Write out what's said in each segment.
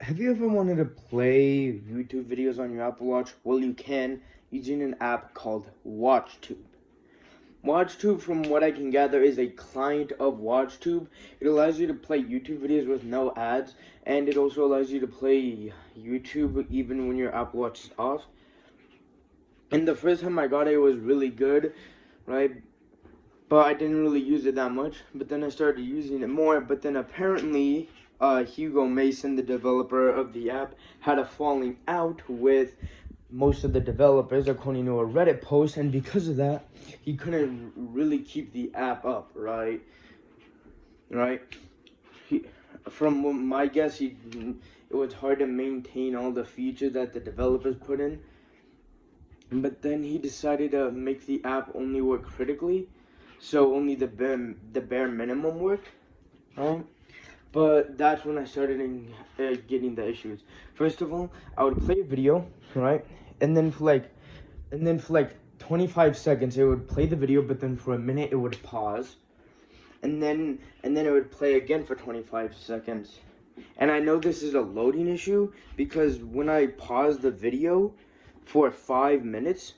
Have you ever wanted to play YouTube videos on your Apple Watch? Well, you can using an app called WatchTube. WatchTube, from what I can gather, is a client of WatchTube. It allows you to play YouTube videos with no ads, and it also allows you to play YouTube even when your Apple Watch is off. And the first time I got it, it was really good, right? But I didn't really use it that much. But then I started using it more. But then apparently, Hugo Mason, the developer of the app, had a falling out with most of the developers, according to a Reddit post, and because of that, he couldn't really keep the app up, right? From my guess, it was hard to maintain all the features that the developers put in. But then he decided to make the app only work critically, so only the bare minimum worked, right? But that's when I started getting the issues. First of all, I would play a video, right, and then for like 25 seconds it would play the video, but then for a minute it would pause, and then it would play again for 25 seconds. And I know this is a loading issue because when I paused the video for 5 minutes,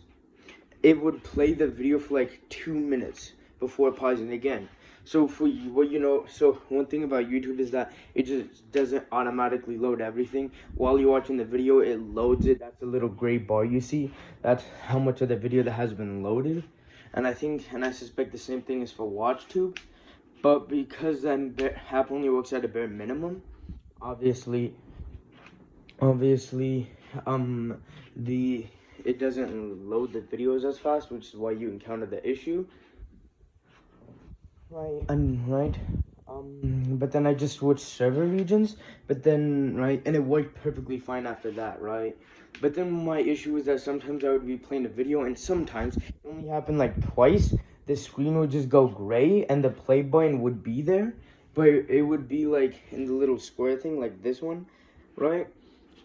it would play the video for like 2 minutes before pausing again. So for you, so one thing about YouTube is that it just doesn't automatically load everything. While you're watching the video, it loads it. That's a little gray bar you see. That's how much of the video that has been loaded. And I suspect the same thing is for WatchTube. But because that app only works at a bare minimum, obviously, it doesn't load the videos as fast, which is why you encounter the issue. But then I just switched server regions, and it worked perfectly fine after that, right? But then my issue was that sometimes I would be playing a video, and sometimes, it only happened like twice, the screen would just go gray, and the play button would be there, but it would be like in the little square thing, like this one, right?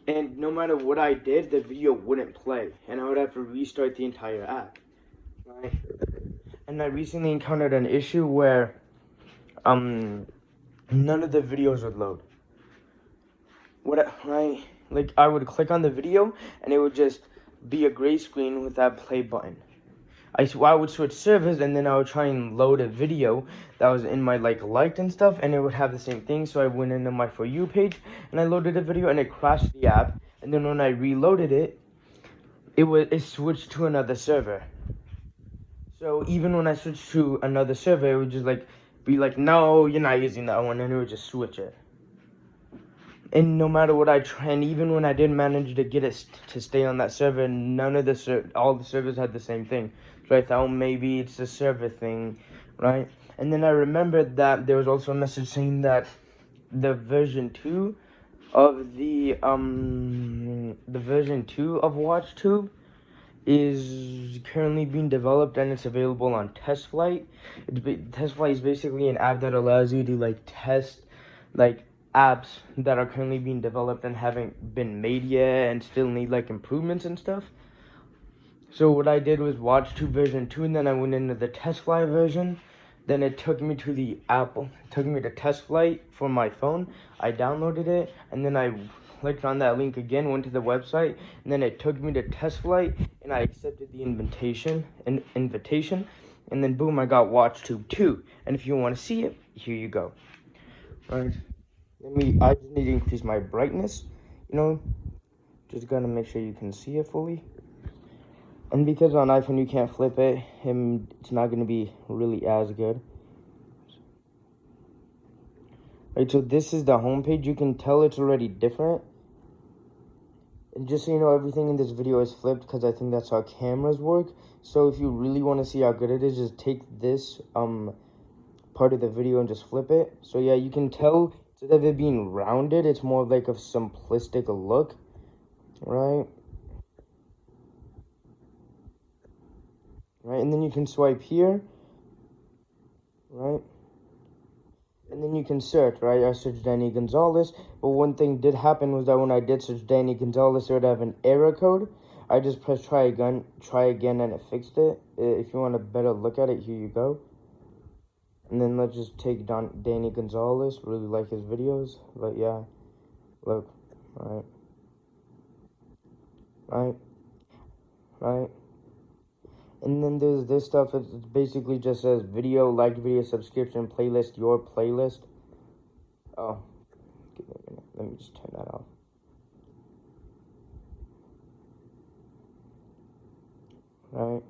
And no matter what I did, the video wouldn't play, and I would have to restart the entire app, right? And I recently encountered an issue where none of the videos would load. I would click on the video and it would just be a gray screen with that play button. I would switch servers and then I would try and load a video that was in my liked and stuff, and it would have the same thing. So I went into my For You page and I loaded a video and it crashed the app. And then when I reloaded it, it switched to another server. So even when I switched to another server, it would just be like, no, you're not using that one, and it would just switch it. And no matter what I try, and even when I did manage to get it to stay on that server, none of all the servers had the same thing. So I thought, maybe it's a server thing, right? And then I remembered that there was also a message saying that the version 2 of version 2 of WatchTube is currently being developed, and it's available on TestFlight. TestFlight is basically an app that allows you to test apps that are currently being developed and haven't been made yet and still need improvements and stuff. So what I did was WatchTube version 2, and then I went into the TestFlight version. Then it took me to TestFlight for my phone. I downloaded it, and then I clicked on that link again, went to the website, and then it took me to TestFlight, and I accepted the invitation, and then boom, I got WatchTube 2. And if you want to see it, here you go. Alright, I just need to increase my brightness, just gotta make sure you can see it fully. And because on iPhone you can't flip it, it's not gonna be really as good. Right, so this is the home page. You can tell it's already different. And just so you know, everything in this video is flipped because I think that's how cameras work. So if you really want to see how good it is, just take this part of the video and just flip it. So yeah, you can tell instead of it being rounded, it's more like a simplistic look, right? Right, and then you can swipe here, right? And then you can search, right? I searched Danny Gonzalez, but one thing did happen was that when I did search Danny Gonzalez, it would have an error code. I just pressed try again, and it fixed it. If you want a better look at it, here you go. And then let's just take Danny Gonzalez. Really like his videos, but yeah, look. right, right, right. And then there's this stuff. It basically just says video, like video, subscription, playlist, your playlist. Oh, give me a minute. Let me just turn that off. Right.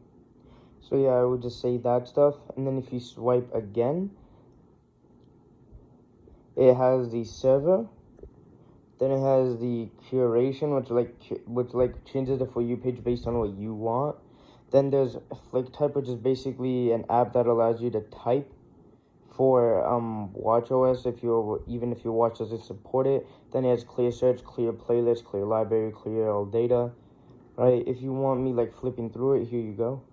So yeah, I would just say that stuff. And then if you swipe again, it has the server. Then it has the curation, which changes the For You page based on what you want. Then there's FlickType, which is basically an app that allows you to type for watchOS even if your watch doesn't support it. Then it has clear search, clear playlist, clear library, clear all data. Right? If you want me like flipping through it, here you go.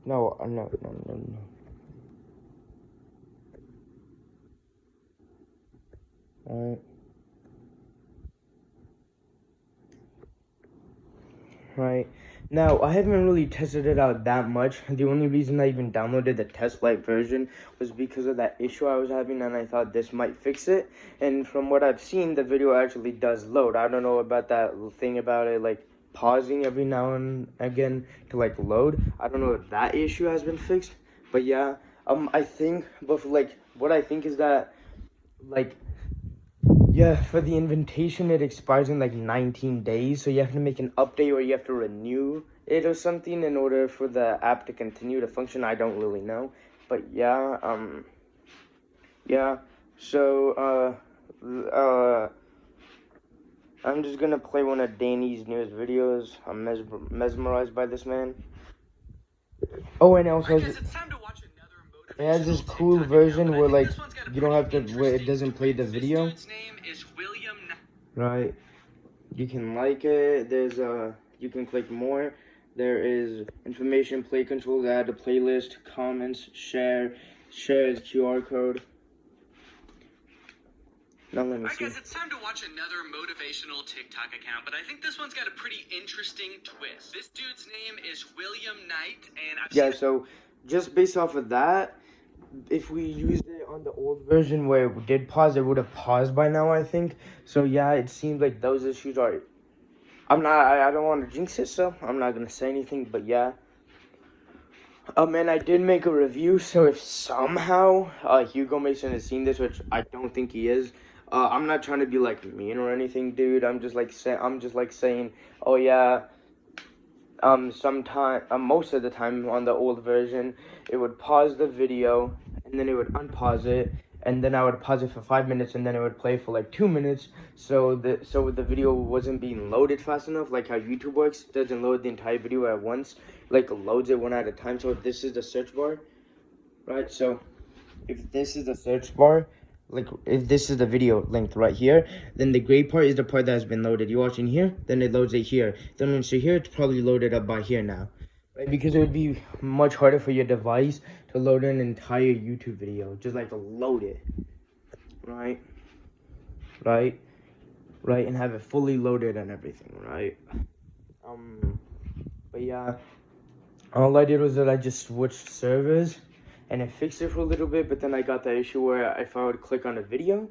No. Alright. Right. Now, I haven't really tested it out that much. The only reason I even downloaded the test flight version was because of that issue I was having, and I thought this might fix it. And from what I've seen, the video actually does load. I don't know about that thing about it, like, pausing every now and again to, like, load. I don't know if that issue has been fixed. But, yeah, I think, what I think is that, like, yeah, for the invitation, it expires in like 19 days, so you have to make an update or you have to renew it or something in order for the app to continue to function. I don't really know, but yeah, yeah. So, I'm just gonna play one of Danny's newest videos. I'm mesmerized by this man. Oh, and also, it has this cool version where like you don't have to, where it doesn't play the video. Right. You can like it. There's you can click more. There is information, play controls, add a playlist, comments, share as QR code. Now let me see. Alright guys, it's time to watch another motivational TikTok account, but I think this one's got a pretty interesting twist. This dude's name is William Knight, and so just based off of that, if we used it on the old version where it did pause, it would have paused by now, I think. So yeah, it seems like those issues are... I don't want to jinx it, so I'm not going to say anything, but yeah. And I did make a review, so if somehow Hugo Mason has seen this, which I don't think he is, I'm not trying to be like mean or anything, dude. I'm just like saying, oh yeah, most of the time on the old version, it would pause the video, and then it would unpause it, and then I would pause it for 5 minutes, and then it would play for like 2 minutes, so the video wasn't being loaded fast enough, like how YouTube works. It doesn't load the entire video at once, like loads it one at a time. So this is the search bar, right? So if this is the search bar, like if this is the video length right here, then the gray part is the part that has been loaded. You're watching here, then it loads it here. Then once you're here, it's probably loaded up by here now, right? Because it would be much harder for your device to load an entire YouTube video, just like to load it, right, and have it fully loaded and everything, right? But yeah, all I did was that I just switched servers, and it fixed it for a little bit, but then I got the issue where if I would click on a video,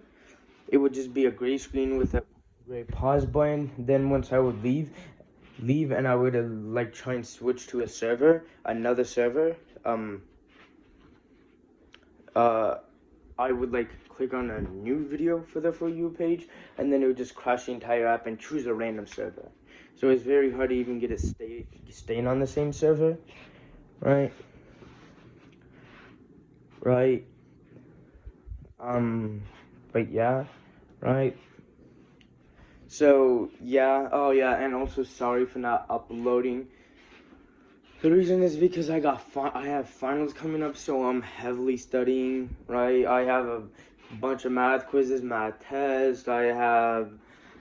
it would just be a gray screen with a gray pause button. Then once I would leave, and I would like try and switch to another server, I would like click on a new video for the For You page, and then it would just crash the entire app and choose a random server. So it's very hard to even get it staying on the same server, right? But yeah, right? So yeah, oh yeah, and also sorry for not uploading. The reason is because I have finals coming up, so I'm heavily studying, right? I have a bunch of math quizzes, math tests. I have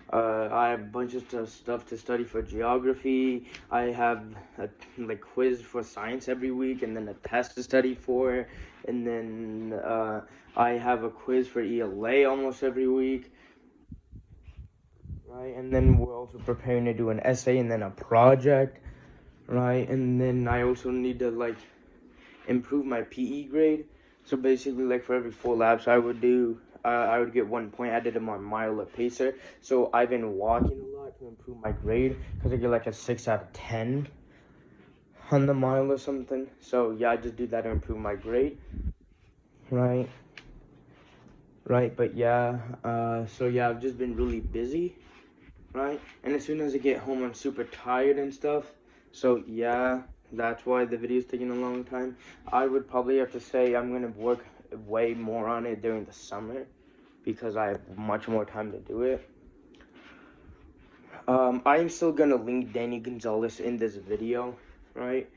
a bunch of stuff to study for geography. I have a quiz for science every week, and then a test to study for, and then I have a quiz for ELA almost every week, right? And then we're also preparing to do an essay and then a project, right? And then I also need to improve my PE grade. So basically, for every 4 labs I would do, I would get 1 point added to my Mile Pacer. So I've been walking a lot to improve my grade because I get like a 6 out of 10 on the mile or something. So yeah, I just do that to improve my grade. Right. But yeah, so yeah, I've just been really busy. Right. And as soon as I get home, I'm super tired and stuff. So yeah, that's why the video's taking a long time. I would probably have to say I'm gonna work way more on it during the summer because I have much more time to do it. I'm still gonna link Danny Gonzalez in this video, right?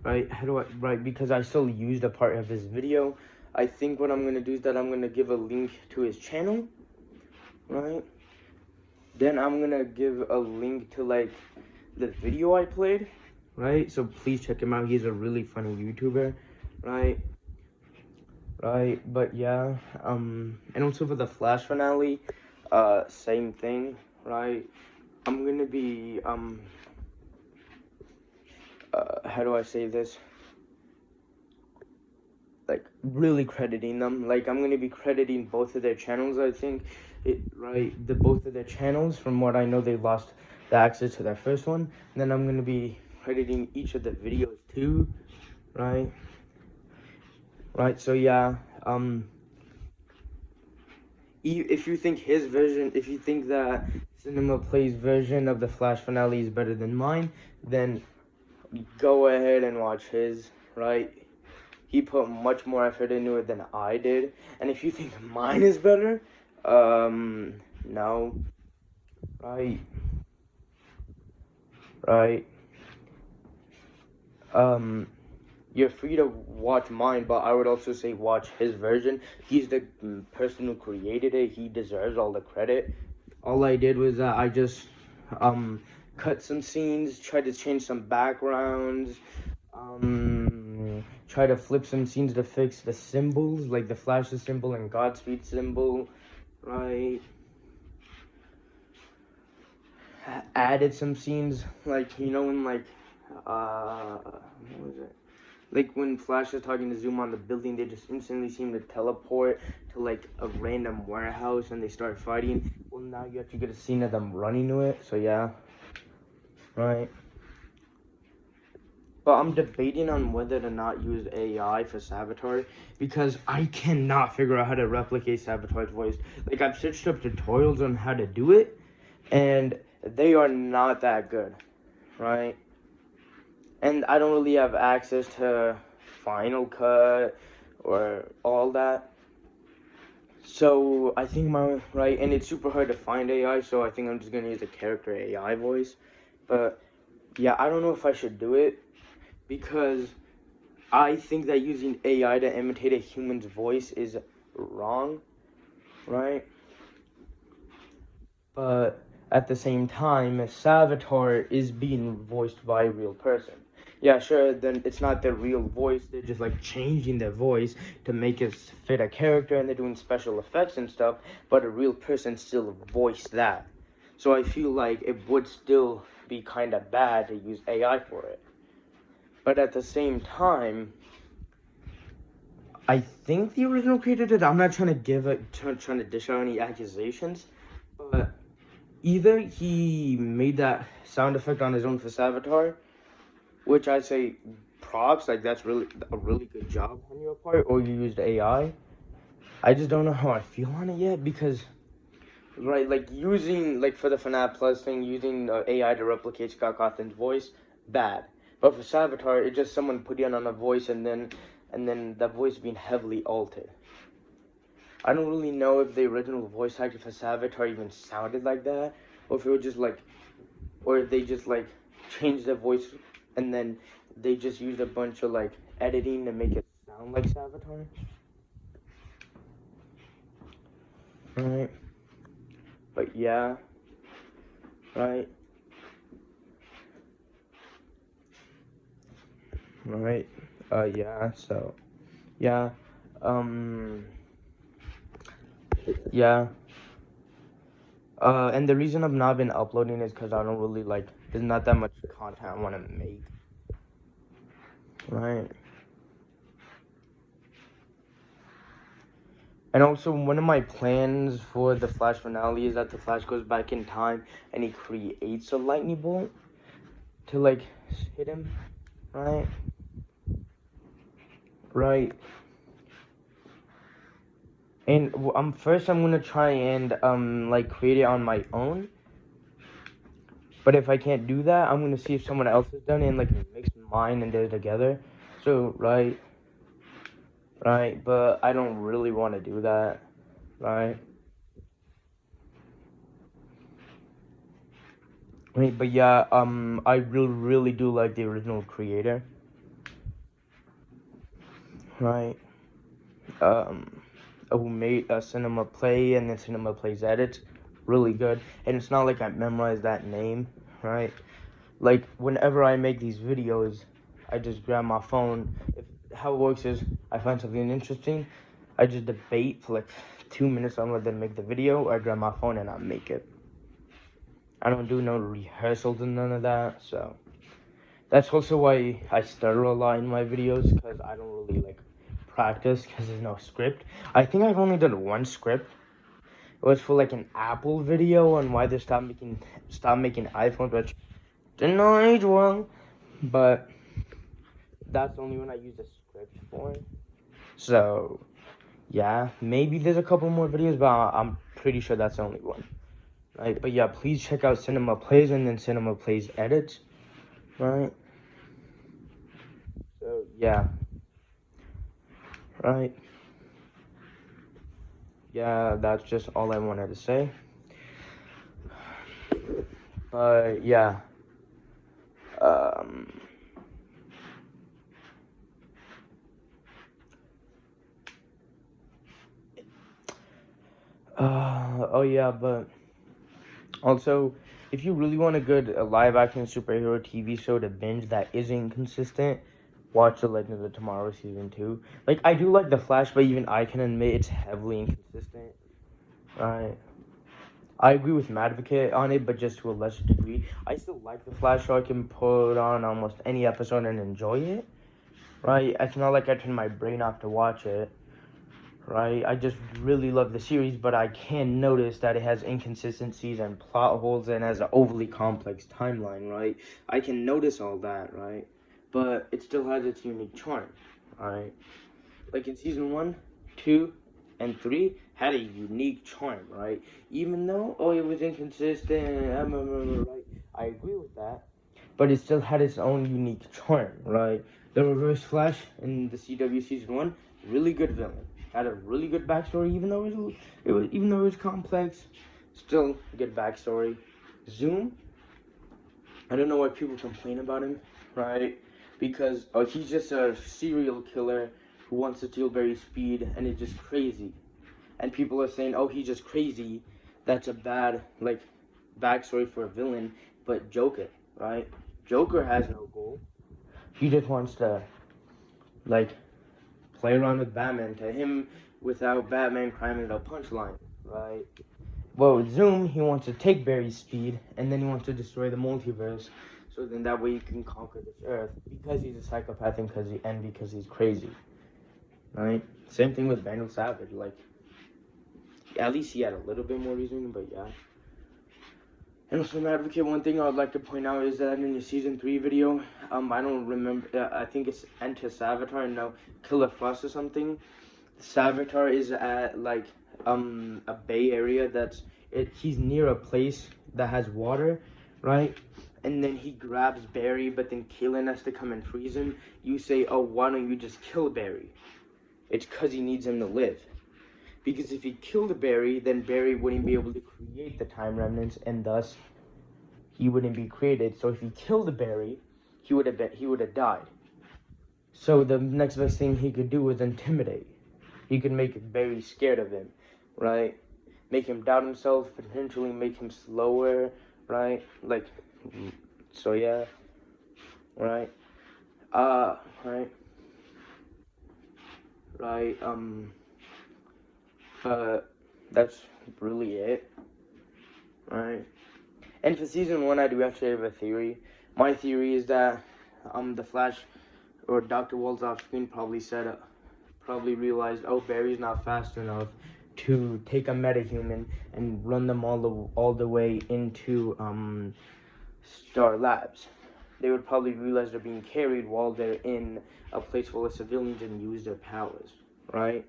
Because I still used a part of his video. I think what I'm gonna do is that I'm gonna give a link to his channel, right? Then I'm gonna give a link to like the video I played, right? So please check him out. He's a really funny YouTuber, right? But yeah, and also for the Flash finale, same thing, right? I'm gonna be how do I say this? Like really crediting them. Like I'm gonna be crediting both of their channels. I think both of their channels. From what I know, they lost the access to their first one. And then I'm gonna be crediting each of the videos too, right? So yeah, if you think his version, if you think that Cinema Play's version of the Flash finale is better than mine, then go ahead and watch his, right? He put much more effort into it than I did. And if you think mine is better, no. Right. You're free to watch mine, but I would also say watch his version. He's the person who created it. He deserves all the credit. All I did was I just cut some scenes, tried to change some backgrounds, try to flip some scenes to fix the symbols, like the Flash's symbol and Godspeed symbol, right? Added some scenes, like, you know, when, like, what was it? Like, when Flash is talking to Zoom on the building, they just instantly seem to teleport to, like, a random warehouse, and they start fighting. Well, now you actually get a scene of them running to it, so yeah. Right. But I'm debating on whether to not use AI for Savitar, because I cannot figure out how to replicate Savitar's voice. Like, I've searched up tutorials on how to do it, and they are not that good, right? And I don't really have access to Final Cut or all that. So I think and it's super hard to find AI, so I think I'm just gonna use a character AI voice. But yeah, I don't know if I should do it, because I think that using AI to imitate a human's voice is wrong, right? But at the same time, Savitar is being voiced by a real person. Yeah, sure, then it's not their real voice. They're just like changing their voice to make it fit a character, and they're doing special effects and stuff, but a real person still voiced that. So I feel like it would still be kind of bad to use AI for it. But at the same time, I think the original creator did. I'm not trying to dish out any accusations, but either he made that sound effect on his own for Savitar, which I say props, like that's a really good job on your part, or you used AI. I just don't know how I feel on it yet, because like using, like, for the FNAF Plus thing, using AI to replicate Scott Cawthon's voice, bad. But for Savitar, it's just someone put in on a voice, and then that voice being heavily altered. I don't really know if the original voice actor for Savitar even sounded like that, or if it was just like, or if they just like changed the voice and then they just used a bunch of like editing to make it sound like Savitar. Right. But yeah. Right. Yeah, so yeah. Yeah. And the reason I've not been uploading is because I don't really there's not that much content I want to make. Right. And also, one of my plans for the Flash finale is that the Flash goes back in time and he creates a lightning bolt to like hit him, right? Right. And I'm gonna try and like create it on my own. But if I can't do that, I'm gonna see if someone else has done it and like mix mine and do it together. So right. But I don't really want to do that, right? Right. But yeah, I really do like the original creator, right? Um, who made a Cinema Play and then Cinema Plays Edits, really good. And it's not like I memorized that name, right? Like whenever I make these videos, I just grab my phone. How it works is I find something interesting, I just debate for like 2 minutes on whether to make the video, or I grab my phone and I make it. I don't do no rehearsals and none of that, so that's also why I stutter a lot in my videos, because I don't really like practice because there's no script. I think I've only done one script. It was for like an Apple video on why they stop making iPhones, which didn't age well, but that's the only one I use a script for. So yeah, maybe there's a couple more videos, but I'm pretty sure that's the only one. Right, but yeah, please check out Cinema Plays and then Cinema Plays Edits. Right. So yeah. Right. Yeah, that's just all I wanted to say. But yeah. Um. Oh yeah, but also, if you really want a good live action superhero TV show to binge that isn't consistent, watch The Legends of Tomorrow season 2. Like, I do like The Flash, but even I can admit it's heavily inconsistent. Right. I agree with Madvocate on it, but just to a lesser degree. I still like The Flash, so I can put on almost any episode and enjoy it. Right. It's not like I turn my brain off to watch it. Right. I just really love the series, but I can notice that it has inconsistencies and plot holes and has an overly complex timeline. Right. I can notice all that. Right. But it still has its unique charm. Right. Like in season 1, 2, and 3 had a unique charm, right? Even though, oh, it was inconsistent, right? I agree with that. But it still had its own unique charm, right? The Reverse Flash in the CW season 1, really good villain. Had a really good backstory, even though even though it was complex, still good backstory. Zoom, I don't know why people complain about him, right? Because he's just a serial killer who wants to steal Barry's speed, and it's just crazy. And people are saying, oh, he's just crazy. That's a bad, like, backstory for a villain. But Joker, right? Joker has no goal. He just wants to, like, play around with Batman. To him, without Batman, crime is a punchline, right? Well, with Zoom, he wants to take Barry's speed, and then he wants to destroy the multiverse, so then that way he can conquer this Earth, because he's a psychopath and because he's crazy, right? Same thing with Vandal Savage, like, at least he had a little bit more reasoning, but yeah. And also, Advocate, one thing I would like to point out is that in the season 3 video, I don't remember, I think it's Enter Savitar, no, Killer Frost or something. Savitar is at like a bay area he's near a place that has water, right? And then he grabs Barry, but then Kalen has to come and freeze him. You say, oh, why don't you just kill Barry? It's because he needs him to live. Because if he killed Barry, then Barry wouldn't be able to create the time remnants, and thus he wouldn't be created. So if he killed Barry, he would have died. So the next best thing he could do was intimidate. He could make Barry scared of him, right? Make him doubt himself, potentially make him slower, right? Like, so yeah, right? Right, right, that's really it, right? And for season 1, I do actually have a theory. My theory is that, the Flash, or Dr. Waltz off screen probably probably realized, oh, Barry's not fast enough to take a metahuman and run them all the way into Star Labs. They would probably realize they're being carried while they're in a place full of civilians and use their powers, right?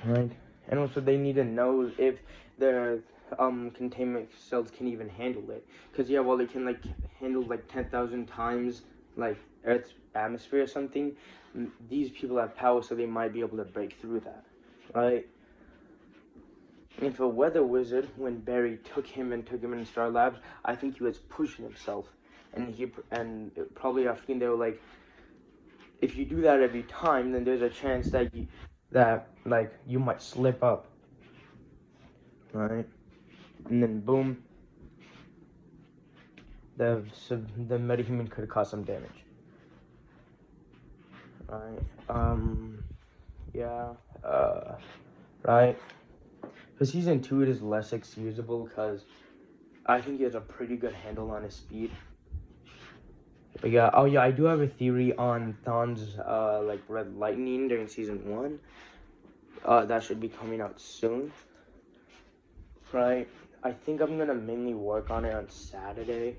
Right. And also they need to know if their containment cells can even handle it. Because yeah, while they can like handle like 10,000 times like Earth's atmosphere or something, these people have power, so they might be able to break through that, right? And for Weather Wizard, when Barry took him in Star Labs, I think he was pushing himself, and probably after they were like, if you do that every time, then there's a chance that you might slip up, right? And then boom, the metahuman could cause some damage, right? Yeah, right. For season 2, it is less excusable because I think he has a pretty good handle on his speed. But yeah, oh yeah, I do have a theory on Thawne's like red lightning during season 1. That should be coming out soon, right? I think I'm gonna mainly work on it on Saturday,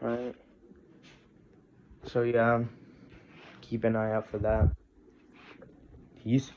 right? So yeah, keep an eye out for that. Peace.